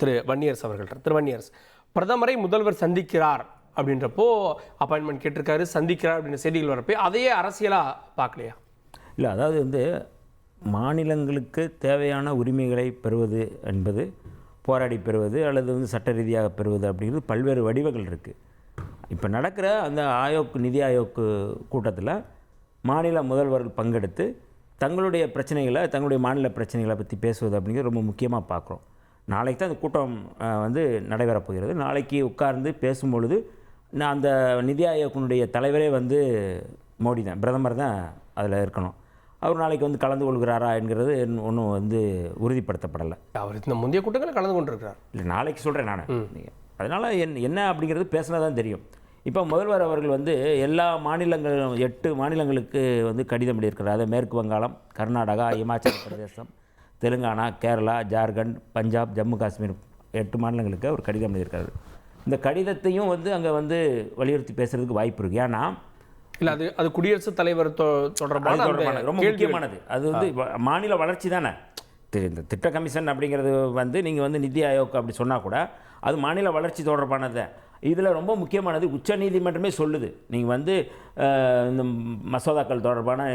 திரு வன்னியரசு அவர்கள். திரு வன்னியரசு, பிரதமரை முதல்வர் சந்திக்கிறார் அப்படின்றப்போ அப்பாயின்மெண்ட் கேட்டிருக்காரு, சந்திக்கிறார் அப்படின்ற செய்திகள் வரப்போ அதையே அரசியலாக பார்க்கலையா? இல்லை, அதாவது மாநிலங்களுக்கு தேவையான உரிமைகளை பெறுவது என்பது போராடி பெறுவது அல்லது சட்ட ரீதியாக பெறுவது அப்படிங்கிறது பல்வேறு வடிவங்கள் இருக்குது. இப்போ நடக்கிற அந்த நிதி ஆயோக் கூட்டத்தில் மாநில முதல்வர்கள் பங்கெடுத்து தங்களுடைய பிரச்சனைகளை, தங்களுடைய மாநில பிரச்சனைகளை பற்றி பேசுவது அப்படிங்கிறது ரொம்ப முக்கியமாக பார்க்குறோம். நாளைக்கு தான் அந்த கூட்டம் நடைபெறப் போகிறது. நாளைக்கு உட்கார்ந்து பேசும்பொழுது அந்த நிதி ஆயோக்கினுடைய தலைவரே மோடி தான், பிரதமர் தான் அதில் இருக்கணும். அவர் நாளைக்கு கலந்து கொள்கிறாரா என்கிறது ஒன்றும் உறுதிப்படுத்தப்படலை. அவர் இந்த முந்தைய கூட்டங்களில் கலந்து கொண்டிருக்கிறார். இல்லை, நாளைக்கு சொல்கிறேன் நான். அதனால் என்ன அப்படிங்கிறது பேசினா தான் தெரியும். இப்போ முதல்வர் அவர்கள் எல்லா மாநிலங்களும் 8 மாநிலங்களுக்கு கடிதம் எழுதியிருக்கிறார். அது மேற்கு வங்காளம், கர்நாடகா, இமாச்சல பிரதேசம், தெலுங்கானா, கேரளா, ஜார்க்கண்ட், பஞ்சாப், ஜம்மு காஷ்மீர் 8 மாநிலங்களுக்கு அவர் கடிதம் எழுதியிருக்காரு. இந்த கடிதத்தையும் அங்கே வலியுறுத்தி பேசுகிறதுக்கு வாய்ப்பு இருக்குது. ஏன்னா இல்லை, அது குடியரசுத் தலைவர் தொடர்பான ரொம்ப முக்கியமானது. அது மாநில வளர்ச்சி தானே. இந்த திட்ட கமிஷன் அப்படிங்கிறது நீங்கள் நிதி ஆயோக் அப்படி சொன்னால் கூட அது மாநில வளர்ச்சி தொடர்பானது. இதில் ரொம்ப முக்கியமானது உச்சநீதிமன்றமே சொல்லுது. நீங்கள் இந்த மசோதாக்கள் தொடர்பான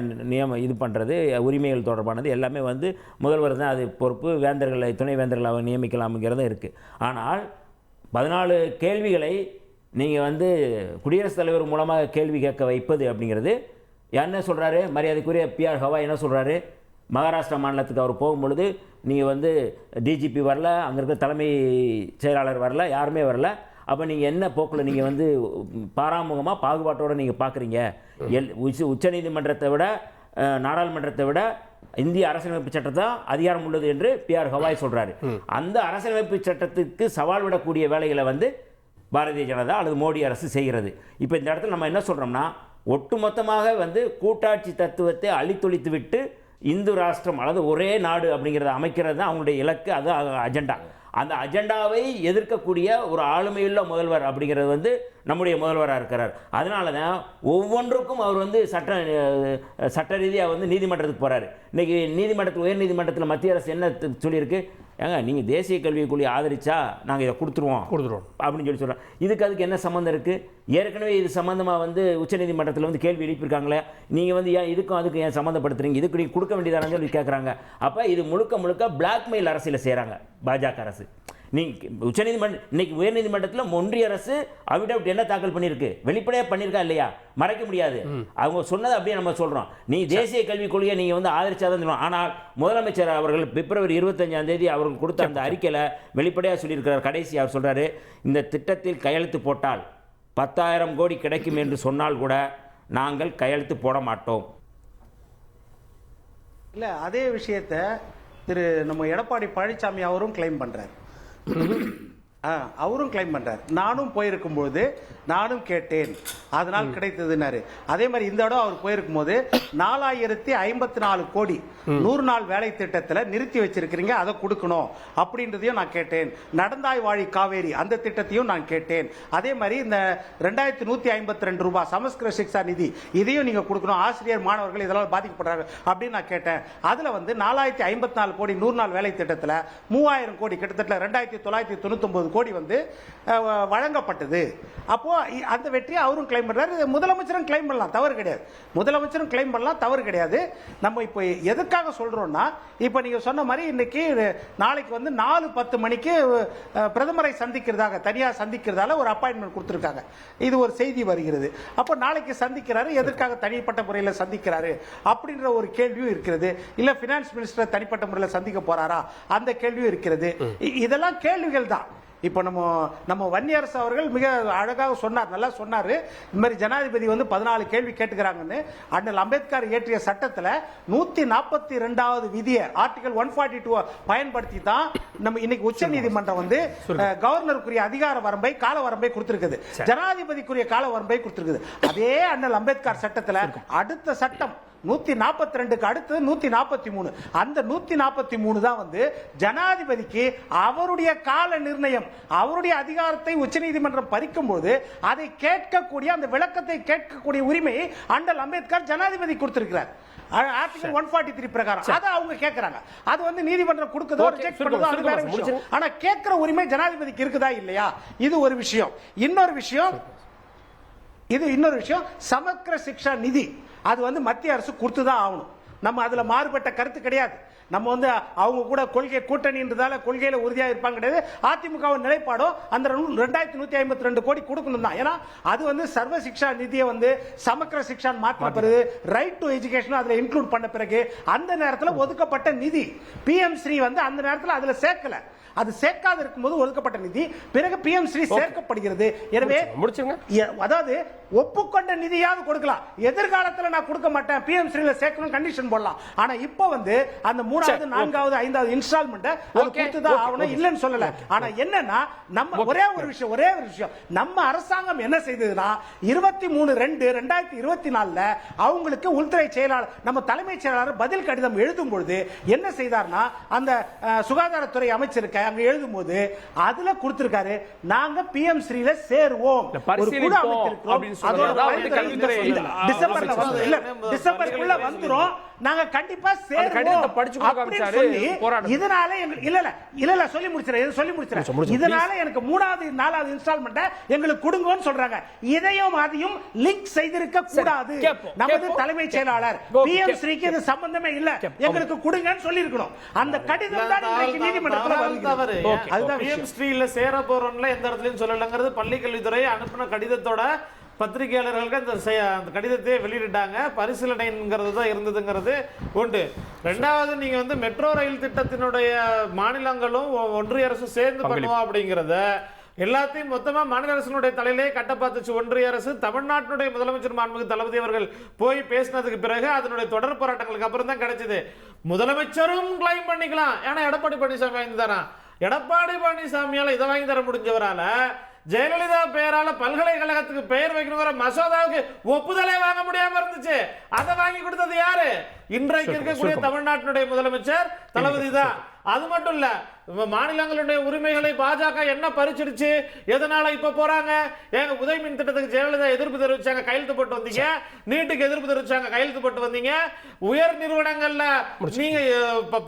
இது பண்ணுறது, உரிமைகள் தொடர்பானது எல்லாமே முதல்வர் தான் அது பொறுப்பு. வேந்தர்களை, துணை வேந்தர்களை அவங்க நியமிக்கலாம்ங்கிறதும் இருக்குது. ஆனால் 14 கேள்விகளை நீங்கள் குடியரசுத் தலைவர் மூலமாக கேள்வி கேட்க வைப்பது அப்படிங்கிறது என்ன சொல்கிறாரு? மரியாதைக்குரிய பிஆர் ஹவா என்ன சொல்கிறாரு? மகாராஷ்டிரா மாநிலத்துக்கு அவர் போகும்பொழுது நீங்கள் டிஜிபி வரல, அங்கே இருக்கிற தலைமை செயலாளர் வரல, யாருமே வரல. அப்போ நீங்கள் என்ன போக்கில் நீங்கள் பாராமுகமாக பாகுபாட்டோடு நீங்கள் பார்க்குறீங்க? உச்சநீதிமன்றத்தை விட, நாடாளுமன்றத்தை விட இந்திய அரசியலமைப்பு சட்டத்தை அதிகாரம் உள்ளது என்று பிஆர் ஹவாய் சொல்கிறாரு. அந்த அரசியலமைப்பு சட்டத்துக்கு சவால் விடக்கூடிய வேலைகளை பாரதிய ஜனதா அல்லது மோடி அரசு செய்கிறது. இப்போ இந்த இடத்துல நம்ம என்ன சொல்கிறோம்னா, ஒட்டுமொத்தமாக கூட்டாட்சி தத்துவத்தை அழித்தொழித்து விட்டு இந்து ராஷ்டிரம் அல்லது ஒரே நாடு அப்படிங்கிறத அமைக்கிறது தான் அவங்களுடைய இலக்கு. அது அஜெண்டா. அந்த அஜெண்டாவை எதிர்க்கக்கூடிய ஒரு ஆளுமையுள்ள முதல்வர் அப்படிங்கிறது நம்முடைய முதல்வராக இருக்கிறார். அதனால தான் ஒவ்வொன்றுக்கும் அவர் சட்ட ரீதியாக நீதிமன்றத்துக்கு போகிறாரு. இன்றைக்கி நீதிமன்றத்தில், உயர் நீதிமன்றத்தில் மத்திய அரசு என்ன சொல்லியிருக்கு? ஏங்க, நீங்கள் தேசிய கல்விக் கொள்கை ஆதரிச்சா நாங்கள் இதை கொடுத்துருவோம் அப்படின்னு சொல்கிறோம். அதுக்கு என்ன சம்மந்தம் இருக்குது? ஏற்கனவே இது சம்மந்தமாக உச்சநீதிமன்றத்தில் கேள்வி எழுப்பியிருக்காங்களே. நீங்கள் ஏன் இதுக்கும் அதுக்கும் ஏன் சம்மந்தப்படுத்துறீங்க? இதுக்கு நீங்கள் கொடுக்க வேண்டியதானு சொல்லி கேட்குறாங்க. அப்போ இது முழுக்க பிளாக்மெயில் அரசியலை செய்கிறாங்க பாஜக அரசு. நீங்கள் உச்சநீதிமன்றம், இன்னைக்கு உயர்நீதிமன்றத்தில் ஒன்றிய அரசு அவிடவிட் என்ன தாக்கல் பண்ணியிருக்கு? வெளிப்படையாக பண்ணியிருக்கா இல்லையா? மறைக்க முடியாது. அவங்க சொன்னதை அப்படியே நம்ம சொல்கிறோம். நீ தேசிய கல்விக் கொள்கையை நீங்கள் ஆதரிச்சாதான் சொல்லுவோம். ஆனால் முதலமைச்சர் அவர்கள் பிப்ரவரி 25ஆம் தேதி அவர்கள் கொடுத்த அந்த அறிக்கையில் வெளிப்படையாக சொல்லியிருக்கிறார். கடைசி அவர் சொல்கிறாரு, இந்த திட்டத்தில் கையெழுத்து போட்டால் 10,000 கோடி கிடைக்கும் என்று சொன்னால் கூட நாங்கள் கையெழுத்து போட மாட்டோம். இல்லை, அதே விஷயத்தை நம்ம எடப்பாடி பழனிசாமி அவரும் கிளைம் பண்ணுறார். அவரும் கிளைம் பண்றார். நானும் போயிருக்கும்போது நானும் கேட்டேன், அதனால் கிடைத்ததுன்னாரு. அதே மாதிரி இந்த இடம் அவர் போயிருக்கும் போது 4054 கோடி 100 நாள் வேலை திட்டத்தில் நிறுத்தி வச்சிருக்கிறீங்க, அதை கொடுக்கணும் அப்படின்றதையும் நான் கேட்டேன். நடந்தாய் வாழி காவேரி அந்த திட்டத்தையும் நான் கேட்டேன். அதே மாதிரி இந்த 2152 ரூபாய் சமஸ்கிருத சிக்ஷா நிதி, இதையும் நீங்க கொடுக்கணும். ஆசிரியர் மாணவர்கள் இதெல்லாம் பாதிக்கப்படுறாங்க அப்படின்னு நான் கேட்டேன். அதுல 4054 கோடி 100 நாள் வேலை திட்டத்தில் 3000 கோடி, கிட்டத்தட்ட 2999 கோடி வழங்கப்பட்டது. அப்போ அந்த வெற்றியை அவரும் கிளைம் பண்றாரு, முதலமைச்சரும் கிளைம் பண்ணலாம், தவறு கிடையாது. முதலமைச்சரும் கிளைம் பண்ணலாம், தவறு கிடையாது. நம்ம இப்போ எதுக்காக சொல்றோம்னா, இப்போ நீங்க சொன்ன மாதிரி இன்னைக்கு நாளைக்கு 4:10 மணிக்கு பிரதமரை சந்திக்கிறதாக, தனியாக சந்திக்கிறதால ஒரு அப்பாயின்மெண்ட் கொடுத்திருக்காங்க. இது ஒரு செய்தி வருகிறது. அப்போ நாளைக்கு சந்திக்கிறாரு, எதற்காக தனிப்பட்ட முறையில் சந்திக்கிறாரு அப்படின்ற ஒரு கேள்வியும் இருக்கிறது. இல்ல பினான்ஸ் மினிஸ்டர் தனிப்பட்ட முறையில் சந்திக்க போறாரா அந்த கேள்வியும் இருக்கிறது. இதெல்லாம் கேள்விகள் தான். இப்போ நம்ம வன்னியரசு அவர்கள் மிக அழகாக சொன்னார், நல்லா சொன்னாரு. இந்த மாதிரி ஜனாதிபதி 14 கேள்வி கேட்டுக்கிறாங்கன்னு. அண்ணல் அம்பேத்கர் இயற்றிய சட்டத்தில் 142வது விதியை ஆர்டிகல் 142 பயன்படுத்தி தான் நம்ம இன்னைக்கு உச்ச நீதிமன்றம் கவர்னருக்குரிய அதிகார வரம்பை, கால வரம்பை கொடுத்திருக்குது, ஜனாதிபதிக்குரிய கால வரம்பை கொடுத்திருக்குது. அதே அண்ணல் அம்பேத்கர் சட்டத்தில் அடுத்த சட்டம் 142க்கு அடுத்து 143, அந்த 143 தான் ஜனாதிபதிக்கு அவருடைய கால நிர்ணயம், அவருடைய அதிகாரத்தை உச்சநீதிமன்றம் பறிக்கும் போது அதை கேட்கக்கூடிய, அந்த விளக்கத்தை கேட்கக்கூடிய உரிமையை அண்ணல் அம்பேத்கர் ஜனாதிபதி கொடுத்திருக்கிறார். ஆர்டிகல் 143 பிரகாரம் அதை அவங்க கேட்கறாங்க. அது வந்து நீதிமன்றம் கொடுக்குதோ ரிஜெக்ட் பண்ணுதோ அது வேற விஷயம். ஆனா கேட்கிற உரிமை ஜனாதிபதிக்கு இருக்குதா இல்லையா, இது ஒரு விஷயம். இன்னொரு விஷயம் சமக்கிர சிக்ஷா நிதி, அது வந்து மத்திய அரசு கொடுத்துதான் ஆகணும். நம்ம அதுல மாறுபட்ட கருத்து கிடையாது. நம்ம வந்து அவங்க கூட கொள்கை கூட்டணின்றதால கொள்கையில உறுதியாக இருப்பாங்க கிடையாது. அதிமுகவின் நிலைப்பாடோ அந்த 2152 கோடி கொடுக்கணும் தான். ஏன்னா அது வந்து சர்வ சிக்ஷா நிதியை வந்து சமக்கிர சிக்ஷான் மாற்றின பிறகு ரைட் டு எஜுகேஷன் அதுல இன்க்ளூட் பண்ண பிறகு அந்த நேரத்தில் ஒதுக்கப்பட்ட நிதி PM ஸ்ரீ வந்து அந்த நேரத்தில் அதுல சேர்க்கல. அது சேர்க்காத இருக்கும்போது ஒதுக்கப்பட்ட நிதி பிறகு PM ஸ்ரீ சேர்க்கப்படுகிறது. எனவே அதாவது ஒப்புக்கொண்ட நிதியாவது கொடுக்கலாம். எதிர்காலத்தில் நான் கொடுக்க மாட்டேன் PM ஸ்ரீல சேர்க்கணும் கண்டிஷன் போடலாம். ஆனா இப்போ வந்து அந்த 3வது 4வது 5வது இன்ஸ்டால்மெண்ட் அது கொடுத்துதான் ஆகணும் இல்லன்னு சொல்லல. ஆனா என்னன்னா நம்ம ஒரே ஒரு விஷயம் நம்ம அரசாங்கம் என்ன செய்ததுன்னா 23/2/2024 அவங்களுக்கு உள்துறை செயலாளர் நம்ம தலைமைச் செயலாளர் பதில் கடிதம் எழுதும் பொழுது என்ன செய்தார்னா அந்த சுகாதாரத்துறை அமைச்சருக்கு அங்க எழுதும் போது அதுல கொடுத்திருக்காரு நாங்க PM ஸ்ரீல சேருவோம் ஒரு குழு அமைத்திருக்கிறோம். டிசம்பர்க்குள்ள வந்துரும் நாங்க கண்டிப்பா இதனால இல்ல சொல்லி முடிச்சிரேன். இதனால எனக்கு 3வது 4வது இன்ஸ்டால்மென்ட் எங்களுக்கு கொடுங்கன்னு சொல்றாங்க. இதையும் அதையும் லிங்க் செய்திருக்க கூடாது. நமது தலைமைச் செயலாளர் PM ஸ்ரீக்கு இது சம்பந்தமே இல்ல எங்களுக்கு கொடுங்கன்னு சொல்லி இருக்கணும். அந்த கடிதம் தான் இன்றைக்கு நீதிமன்றத்துல வருது. அதுதான் PM ஸ்ரீல சேர போறோம்ல எந்த இடத்துலயும் சொல்லலங்கிறது பள்ளி கல்வித்துறை அனுப்பின கடிதத்தோட பத்திரிகையாளர்களுக்கு அந்த கடிதத்தை வெளியிட்டாங்க. பரிசீலனைங்கிறது தான் இருந்ததுங்கிறது உண்டு. ரெண்டாவது நீங்க வந்து மெட்ரோ ரயில் திட்டத்தினுடைய மாநிலங்களும் ஒன்றிய அரசு சேர்ந்து பண்ணுவோம் அப்படிங்கிறத எல்லாத்தையும் மொத்தமா மாநில அரசினுடைய தலையிலே கட்ட பார்த்துச்சு ஒன்றிய அரசு. தமிழ்நாட்டினுடைய முதலமைச்சர் மாண்புமிகு தளபதி அவர்கள் போய் பேசினதுக்கு பிறகு அதனுடைய தொடர் போராட்டங்களுக்கு அப்புறம் தான் கிடைச்சது. முதலமைச்சரும் கிளைம் பண்ணிக்கலாம், ஏன்னா எடப்பாடி பழனிசாமி வாங்கி தரான். எடப்பாடி பழனிசாமியால இதை வாங்கி தர முடிஞ்சவரால ஜெயலலிதா பெயரால பல்கலைக்கழகத்துக்கு பெயர் வைக்கணுங்கிற மசோதாவுக்கு ஒப்புதலை வாங்க முடியாம இருந்துச்சு. அதை வாங்கி கொடுத்தது யாரு? இன்றைக்கு இருக்கக்கூடிய தமிழ்நாட்டினுடைய முதலமைச்சர் தளபதி தான். அது மட்டும் இல்ல, மாநிலங்களுடைய உரிமைகளை பாஜக என்ன பறிச்சிடுச்சு, எதனால இப்ப போறாங்க? ஏங்க உதய மின் திட்டத்துக்கு ஜெயலலிதா எதிர்ப்பு தெரிவிச்சாங்க, கையெழுத்து போட்டு வந்தீங்க. நீட்டுக்கு எதிர்ப்பு தெரிவிச்சாங்க, கையெழுத்து போட்டு வந்தீங்க. உயர் நிறுவனங்கள்ல நீங்க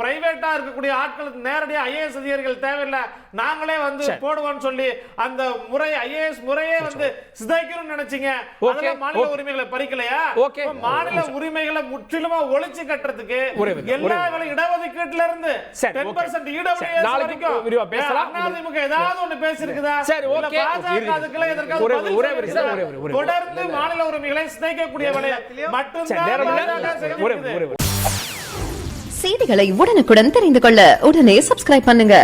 பிரைவேட்டா இருக்கக்கூடிய ஆட்கள் நேரடியாக IAS அதிகாரிகள் தேவையில்லை, நாங்களே வந்து போடுவோம்னு சொல்லி அந்த முறை IAS முறையே வந்து சிதைக்கணும்னு நினைச்சீங்க. அதெல்லாம் மாநில உரிமைகளை பறிக்கலையா? மாநில உரிமைகளை முற்றிலுமா ஒழிச்சு கட்டுறதுக்கு எல்லா இடஒதுக்கீட்டுல இருந்து 10% தொடர்ந்து மாநில உரிமைகளை சிதைக்கக்கூடிய செய்திகளை உடனுக்குடன் தெரிந்து கொள்ள உடனே சப்ஸ்கிரைப் பண்ணுங்க.